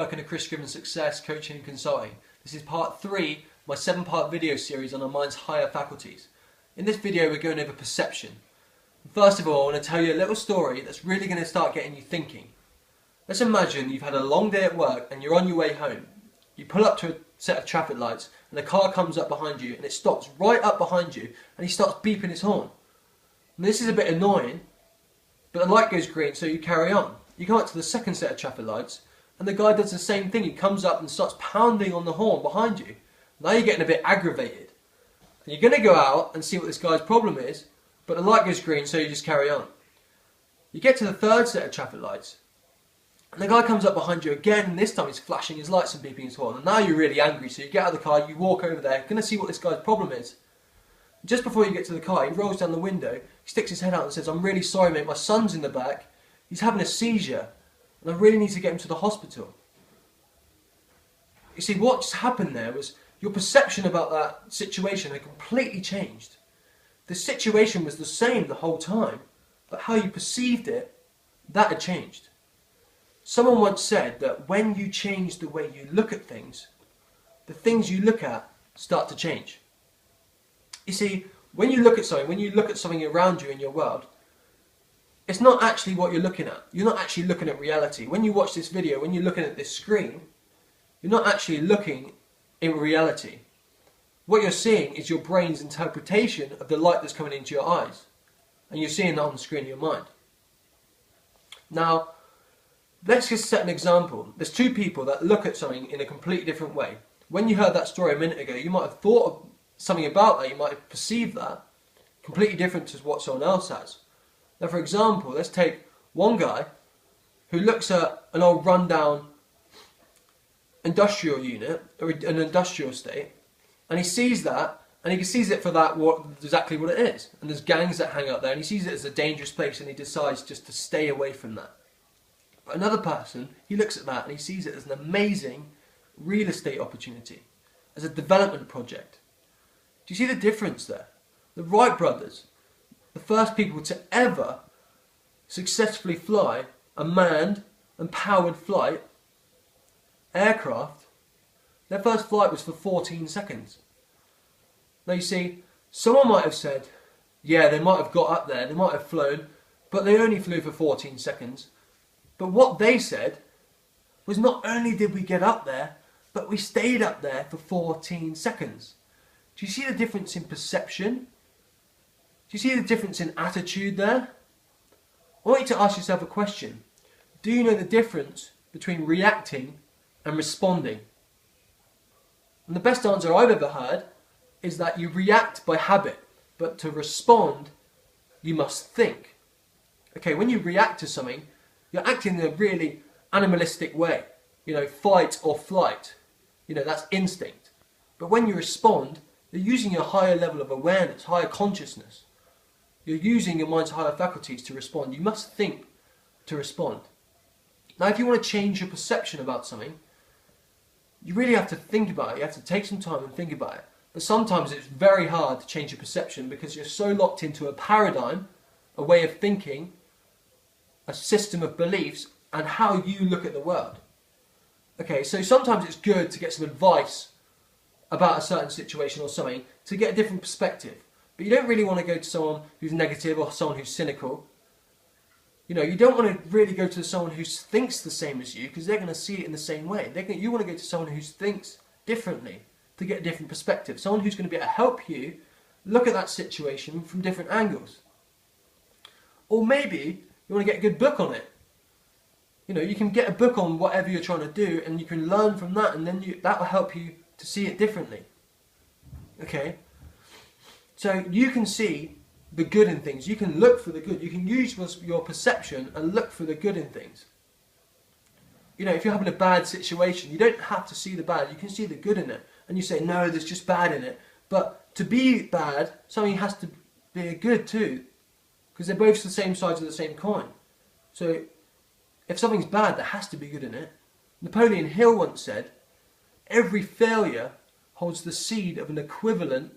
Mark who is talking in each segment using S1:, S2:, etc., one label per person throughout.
S1: Working a Career-driven success, coaching and consulting. This is part 3 of my 7-part video series on our mind's higher faculties. In this video we're going over perception. First of all, I want to tell you a little story that's really going to start getting you thinking. Let's imagine you've had a long day at work and you're on your way home. You pull up to a set of traffic lights and a car comes up behind you and it stops right up behind you and he starts beeping his horn. And this is a bit annoying, but the light goes green so you carry on. You come up to the second set of traffic lights and the guy does the same thing. He comes up and starts pounding on the horn behind you. Now you're getting a bit aggravated. And you're going to go out and see what this guy's problem is, but the light goes green so you just carry on. You get to the third set of traffic lights and the guy comes up behind you again, and this time he's flashing his lights and beeping his horn. And now you're really angry, so you get out of the car, you walk over there, going to see what this guy's problem is. Just before you get to the car, he rolls down the window, he sticks his head out and says, "I'm really sorry mate, my son's in the back, he's having a seizure and I really need to get him to the hospital." You see, what just happened there was your perception about that situation had completely changed. The situation was the same the whole time, but how you perceived it, that had changed. Someone once said that when you change the way you look at things, the things you look at start to change. You see, when you look at something around you in your world, it's not actually what you're looking at. You're not actually looking at reality. When you watch this video, when you're looking at this screen, you're not actually looking in reality. What you're seeing is your brain's interpretation of the light that's coming into your eyes. And you're seeing that on the screen of your mind. Now, let's just set an example. There's two people that look at something in a completely different way. When you heard that story a minute ago, you might have thought of something about that, you might have perceived that completely different to what someone else has. Now, for example, let's take one guy who looks at an old rundown industrial unit, or an industrial estate, and he sees that, and he sees it for that exactly what it is. And there's gangs that hang out there, and he sees it as a dangerous place, and he decides just to stay away from that. But another person, he looks at that, and he sees it as an amazing real estate opportunity, as a development project. Do you see the difference there? The Wright brothers, the first people to ever successfully fly a manned and powered flight aircraft, their first flight was for 14 seconds. Now you see, someone might have said, yeah, they might have got up there, they might have flown, but they only flew for 14 seconds. But what they said was, not only did we get up there, but we stayed up there for 14 seconds. Do you see the difference in perception? Do you see the difference in attitude there? I want you to ask yourself a question. Do you know the difference between reacting and responding? And the best answer I've ever heard is that you react by habit, but to respond, you must think. Okay, when you react to something, you're acting in a really animalistic way. You know, fight or flight. You know, that's instinct. But when you respond, you're using a higher level of awareness, higher consciousness. You're using your mind's higher faculties to respond. You must think to respond. Now, if you want to change your perception about something, you really have to think about it. You have to take some time and think about it. But sometimes it's very hard to change your perception because you're so locked into a paradigm, a way of thinking, a system of beliefs, and how you look at the world. Okay, so sometimes it's good to get some advice about a certain situation or something to get a different perspective. But you don't really want to go to someone who's negative or someone who's cynical. You know, you don't want to really go to someone who thinks the same as you, because they're going to see it in the same way. You want to go to someone who thinks differently to get a different perspective. Someone who's going to be able to help you look at that situation from different angles. Or maybe you want to get a good book on it. You know, you can get a book on whatever you're trying to do and you can learn from that, and then that will help you to see it differently. Okay? So you can see the good in things. You can look for the good. You can use your perception and look for the good in things. You know, if you're having a bad situation, you don't have to see the bad. You can see the good in it. And you say, no, there's just bad in it. But to be bad, something has to be good too. Because they're both the same sides of the same coin. So if something's bad, there has to be good in it. Napoleon Hill once said, every failure holds the seed of an equivalent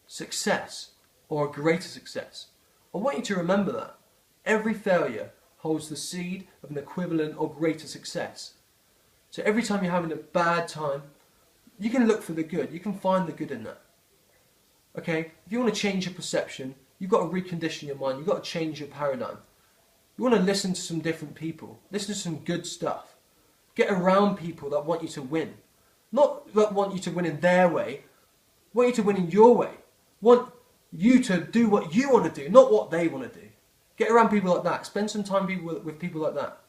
S1: success or a greater success. I want you to remember that. Every failure holds the seed of an equivalent or greater success. So every time you're having a bad time, you can look for the good. You can find the good in that. Okay? If you want to change your perception, you've got to recondition your mind. You've got to change your paradigm. You want to listen to some different people. Listen to some good stuff. Get around people that want you to win. Not that want you to win in their way. Want you to win in your way. Want you to do what you want to do, not what they want to do. Get around people like that. Spend some time with people like that.